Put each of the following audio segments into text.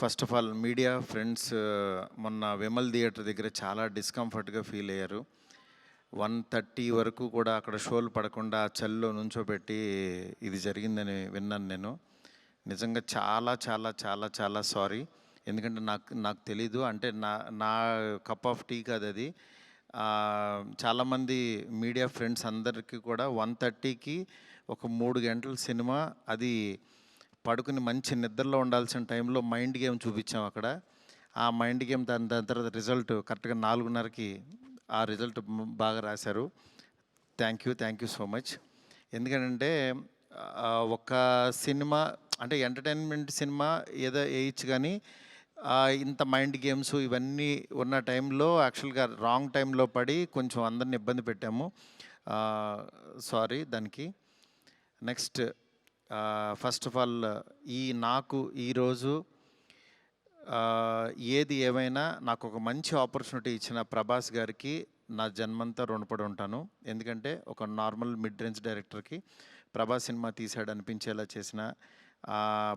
First of all media friends మొన్న Vimal theatre దగ్గర చాలా డిస్కంఫర్ట్గా ఫీల్ అయ్యారు. 1:30 వరకు కూడా అక్కడ షోలు పడకుండా చలిలో నుంచోబెట్టి ఇది జరిగిందని విన్నాను నేను. నిజంగా చాలా చాలా చాలా చాలా సారీ. ఎందుకంటే నాకు తెలీదు, అంటే నా కప్ ఆఫ్ టీ కాదు అది. చాలామంది మీడియా ఫ్రెండ్స్ అందరికీ కూడా 1:30కి ఒక 3 గంటల సినిమా, అది పడుకుని మంచి నిద్రలో ఉండాల్సిన టైంలో మైండ్ గేమ్ చూపించాం అక్కడ. ఆ మైండ్ గేమ్ దాని తర్వాత రిజల్ట్ కరెక్ట్గా 4:30కి ఆ రిజల్ట్ బాగా రాశారు. Thank you so much. ఎందుకంటే ఒక సినిమా అంటే ఎంటర్టైన్మెంట్ సినిమా ఏదో వేయచ్చు, కానీ ఇంత మైండ్ గేమ్స్ ఇవన్నీ ఉన్న టైంలో యాక్చువల్గా రాంగ్ టైంలో పడి కొంచెం అందరిని ఇబ్బంది పెట్టాము. సారీ దానికి. నెక్స్ట్ ఫస్ట్ ఆఫ్ ఆల్ నాకు ఈరోజు ఏది ఏమైనా నాకు ఒక మంచి ఆపర్చునిటీ ఇచ్చిన ప్రభాస్ గారికి నా జన్మంతా రుణపడి ఉంటాను. ఎందుకంటే ఒక నార్మల్ మిడ్ రేంజ్ డైరెక్టర్కి ప్రభాస్ సినిమా తీసాడు అనిపించేలా చేసిన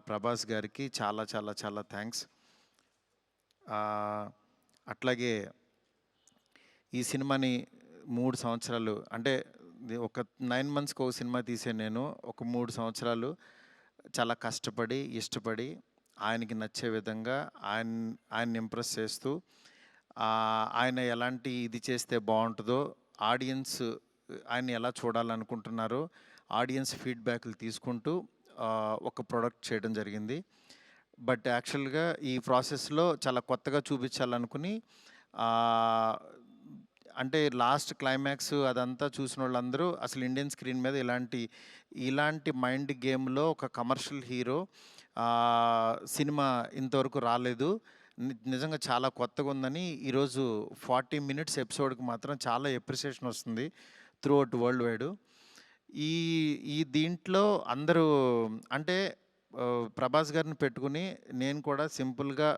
ప్రభాస్ గారికి చాలా చాలా చాలా థ్యాంక్స్. అట్లాగే ఈ సినిమాని 3 సంవత్సరాలు, అంటే ఒక 9 మంత్స్కి ఒక సినిమా తీసే నేను ఒక 3 సంవత్సరాలు చాలా కష్టపడి ఇష్టపడి ఆయనకి నచ్చే విధంగా ఆయన్ని ఇంప్రెస్ చేస్తూ, ఆయన ఎలాంటి ఇది చేస్తే బాగుంటుందో, ఆడియన్స్ ఆయన ఎలా చూడాలనుకుంటున్నారో ఆడియన్స్ ఫీడ్బ్యాక్లు తీసుకుంటూ ఒక ప్రోడక్ట్ చేయడం జరిగింది. బట్ యాక్చువల్గా ఈ ప్రాసెస్లో చాలా కొత్తగా చూపించాలనుకుని, అంటే లాస్ట్ క్లైమాక్స్ అదంతా చూసిన వాళ్ళందరూ అసలు ఇండియన్ స్క్రీన్ మీద ఇలాంటి మైండ్ గేమ్లో ఒక కమర్షియల్ హీరో సినిమా ఇంతవరకు రాలేదు, నిజంగా చాలా కొత్తగా ఉందని ఈరోజు 40 మినిట్స్ ఎపిసోడ్కి మాత్రం చాలా ఎప్రిసియేషన్ వస్తుంది త్రూ అవుట్ వరల్డ్ వైడ్. ఈ దీంట్లో అందరూ అంటే ప్రభాస్ గారిని పెట్టుకుని నేను కూడా సింపుల్గా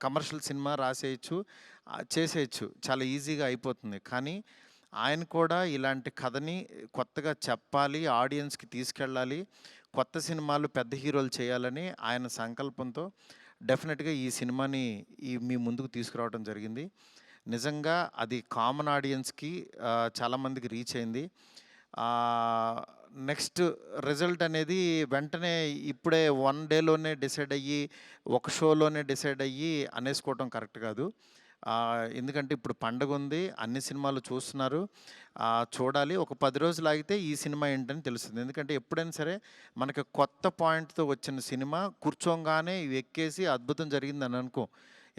కమర్షియల్ సినిమా రాసేయచ్చు, చేసేయచ్చు, చాలా ఈజీగా అయిపోతుంది. కానీ ఆయన కూడా ఇలాంటి కథని కొత్తగా చెప్పాలి, ఆడియన్స్కి తీసుకెళ్ళాలి, కొత్త సినిమాలు పెద్ద హీరోలు చేయాలని ఆయన సంకల్పంతో డెఫినెట్గా ఈ సినిమాని మీ ముందుకు తీసుకురావడం జరిగింది. నిజంగా అది కామన్ ఆడియన్స్కి చాలామందికి రీచ్ అయింది. నెక్స్ట్ రిజల్ట్ అనేది వెంటనే ఇప్పుడే 1 డేలోనే డిసైడ్ అయ్యి ఒక షోలోనే డిసైడ్ అయ్యి అనేసుకోవటం కరెక్ట్ కాదు. ఎందుకంటే ఇప్పుడు పండగ ఉంది, అన్ని సినిమాలు చూస్తున్నారు, చూడాలి. ఒక 10 రోజులు ఆగితే ఈ సినిమా ఏంటని తెలుస్తుంది. ఎందుకంటే ఎప్పుడైనా సరే మనకి కొత్త పాయింట్తో వచ్చిన సినిమా కూర్చోగానే ఇవి ఎక్కేసి అద్భుతం జరిగిందని అనుకో.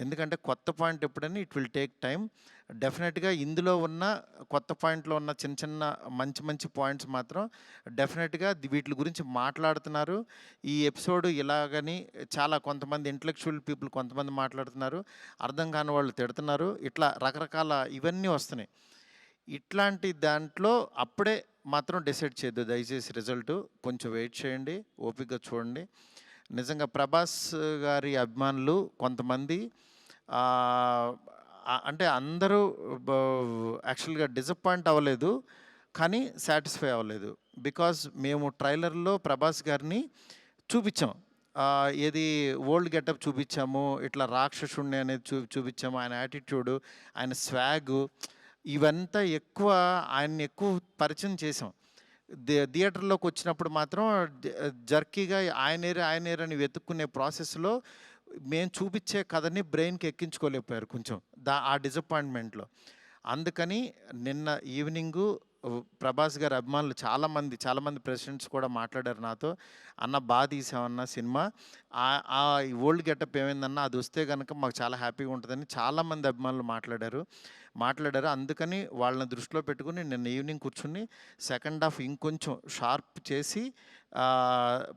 ఎందుకంటే కొత్త పాయింట్ ఎప్పుడైనా ఇట్ విల్ టేక్ టైం. డెఫినెట్గా ఇందులో ఉన్న కొత్త పాయింట్లో ఉన్న చిన్న చిన్న మంచి పాయింట్స్ మాత్రం డెఫినెట్గా వీటి గురించి మాట్లాడుతున్నారు. ఈ ఎపిసోడ్ ఇలాగని చాలా కొంతమంది ఇంటలెక్చువల్ పీపుల్ కొంతమంది మాట్లాడుతున్నారు, అర్థం కాని వాళ్ళు తిడుతున్నారు, ఇట్లా రకరకాల ఇవన్నీ వస్తున్నాయి. ఇట్లాంటి దాంట్లో అప్పుడే మాత్రం డిసైడ్ చేయొద్దు దయచేసి. రిజల్ట్ కొంచెం వెయిట్ చేయండి, ఓపికగా చూడండి. నిజంగా ప్రభాస్ గారి అభిమానులు కొంతమంది అంటే అందరూ యాక్చువల్గా డిసప్పాయింట్ అవ్వలేదు, కానీ సాటిస్ఫై అవ్వలేదు. బికాజ్ మేము ట్రైలర్లో ప్రభాస్ గారిని చూపించాం, ఏది ఓల్డ్ గెటప్ చూపించాము, ఇట్లా రాక్షసుణ్ణి అనేది చూపించాము, ఆయన యాటిట్యూడు, ఆయన స్వాగు, ఇవంతా ఆయన్ని ఎక్కువ పరిచయం చేసాం. థియేటర్లోకి వచ్చినప్పుడు మాత్రం జర్కీగా ఆయనేరని వెతుక్కునే ప్రాసెస్లో మేము చూపించే కథని బ్రెయిన్కి ఎక్కించుకోలేకపోయారు కొంచెం ఆ డిసప్పాయింట్మెంట్లో. అందుకని నిన్న ఈవినింగు ప్రభాస్ గారి అభిమానులు చాలామంది ప్రెసిడెంట్స్ కూడా మాట్లాడారు నాతో, అన్న బాగా తీసామన్న సినిమా, ఆ ఓల్డ్ గెటప్ ఏమైందన్నా అది వస్తే కనుక మాకు చాలా హ్యాపీగా ఉంటుందని చాలామంది అభిమానులు మాట్లాడారు. అందుకని వాళ్ళని దృష్టిలో పెట్టుకుని నిన్న ఈవినింగ్ కూర్చుని సెకండ్ హాఫ్ ఇంకొంచెం షార్ప్ చేసి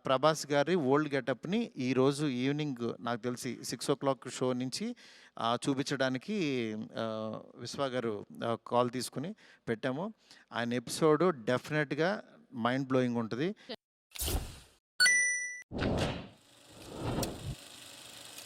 ప్రభాస్ గారి ఓల్డ్ గెటప్ని ఈరోజు ఈవినింగ్ నాకు తెలిసి 6 o'clock షో నుంచి చూపించడానికి విశ్వ గారు కాల్ తీసుకుని పెట్టాము. ఆయన ఎపిసోడ్ డెఫినెట్గా మైండ్ బ్లోయింగ్ ఉంటుంది.